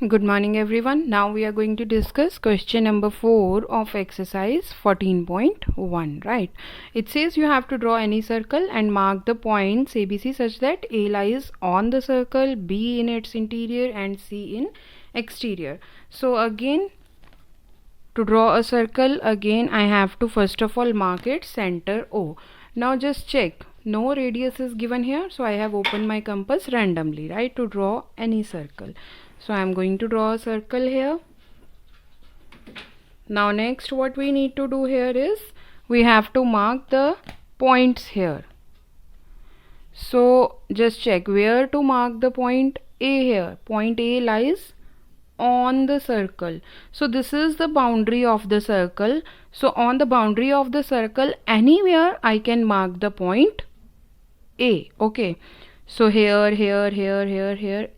Good morning everyone. Now we are going to discuss question number 4 of exercise 14.1, right? It says you have to draw any circle and mark the points ABC such that A lies on the circle, B in its interior and C in exterior. So again, to draw a circle, again I have to first of all mark its center O. Now just check. No radius is given here, so I have opened my compass randomly, right, to draw any circle. So I am going to draw a circle here. Now next what we need to do here is we have to mark the points here. So just check where to mark the point A here. Point A lies on the circle. So this is the boundary of the circle. So on the boundary of the circle, anywhere I can mark the point A. Okay. So here,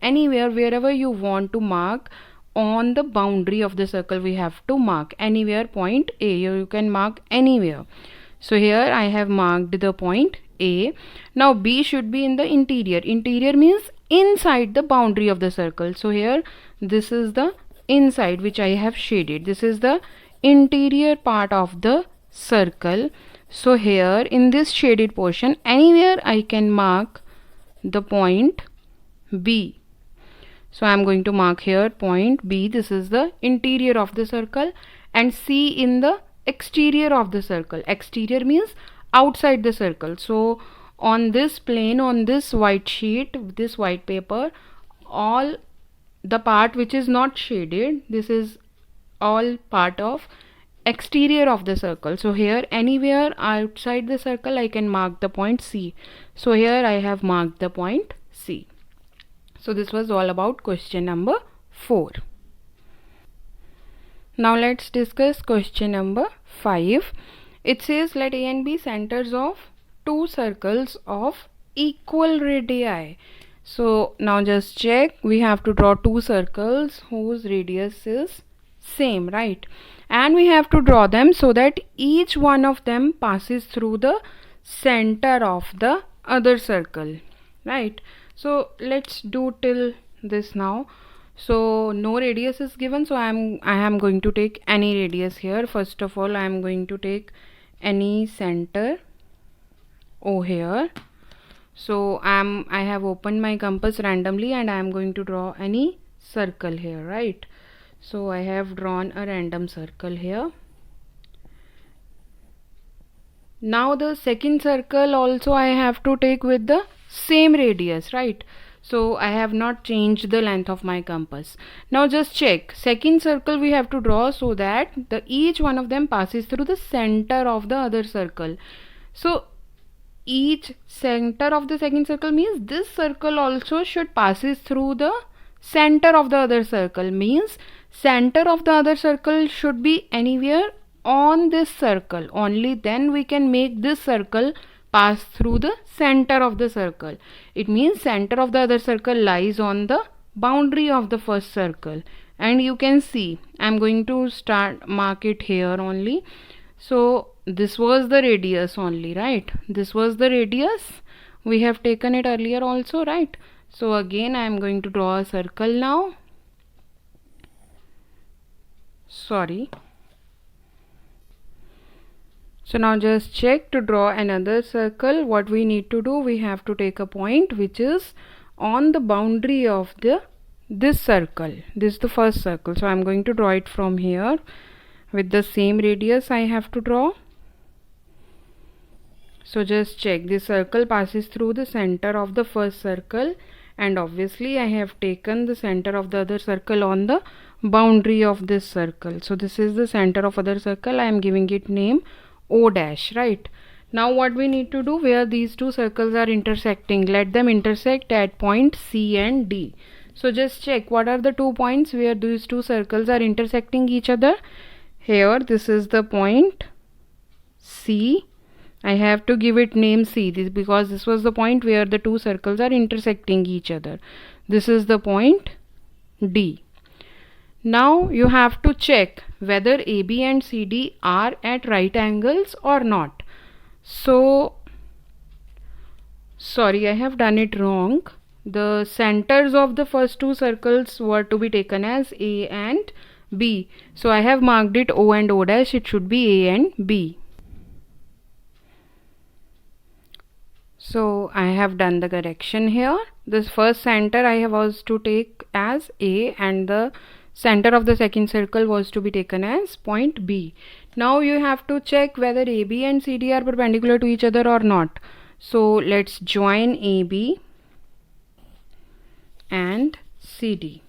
anywhere, wherever you want to mark on the boundary of the circle, we have to mark anywhere point A. You can mark anywhere. So here I have marked the point A. Now B should be in the interior. Interior means inside the boundary of the circle. So here this is the inside which I have shaded. This is the interior part of the circle. So here in this shaded portion, anywhere I can mark the point B. So I am going to mark here point B. This is the interior of the circle, and C in the exterior of the circle. Exterior means outside the circle. So on this plane, on this white sheet, this white paper, all the part which is not shaded, this is all part of exterior of the circle. So here anywhere outside the circle I can mark the point C. So here I have marked the point C. So this was all about question number 4. Now let's discuss question number 5. It says let A and B centers of two circles of equal radii. So now just check, we have to draw two circles whose radius is same, right? And we have to draw them so that each one of them passes through the center of the other circle, right? So let's do till this now. So no radius is given, so I am going to take any radius here. First of all, I am going to take any center O here. So I have opened my compass randomly and I am going to draw any circle here, right? So I have drawn a random circle here. Now the second circle also I have to take with the same radius, right? So I have not changed the length of my compass. Now just check, second circle we have to draw so that each one of them passes through the center of the other circle. So each center of the second circle means this circle also should passes through the center of the other circle, means center of the other circle should be anywhere on this circle. Only then we can make this circle pass through the center of the circle. It means center of the other circle lies on the boundary of the first circle, and you can see I am going to mark it here only. So this was the radius only, right? This was the radius. We have taken it earlier also, right? So again I am going to draw a circle now. Sorry. So now just check, to draw another circle, what we need to do, we have to take a point which is on the boundary of this circle. This is the first circle. So I am going to draw it from here with the same radius I have to draw. So just check, this circle passes through the center of the first circle, and obviously I have taken the center of the other circle on the boundary of this circle. So this is the center of other circle. I am giving it name O dash, right? Now what we need to do, where these two circles are intersecting, let them intersect at point C and D. So just check, what are the 2 points where these two circles are intersecting each other? Here this is the point C. I have to give it name C because this was the point where the two circles are intersecting each other. This is the point D. Now you have to check whether AB and CD are at right angles or not. So sorry, I have done it wrong. the centers of the first two circles were to be taken as A and B. So I have marked it O and O dash. It should be A and B. So I have done the correction here. This first center I was to take as A and the center of the second circle was to be taken as point B. Now you have to check whether AB and CD are perpendicular to each other or not. So let's join AB and CD.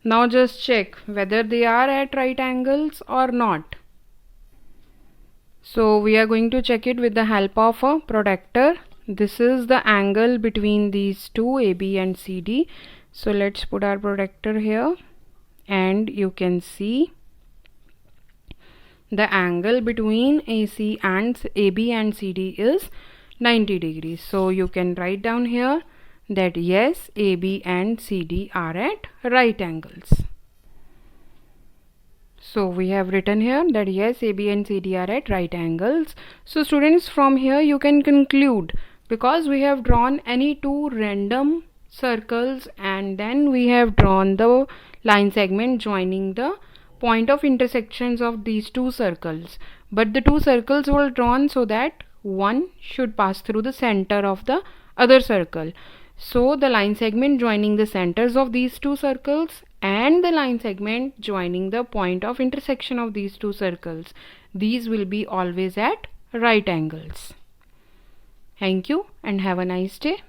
Now just check whether they are at right angles or not. So we are going to check it with the help of a protractor. This is the angle between these two, AB and CD. So let's put our protractor here, and you can see the angle between AB and CD is 90 degrees. So you can write down here that yes, AB and CD are at right angles. So we have written here that yes, AB and CD are at right angles. So students, from here you can conclude, because we have drawn any two random circles and then we have drawn the line segment joining the point of intersections of these two circles, but the two circles were drawn so that one should pass through the center of the other circle. So the line segment joining the centers of these two circles and the line segment joining the point of intersection of these two circles, these will be always at right angles. Thank you and have a nice day.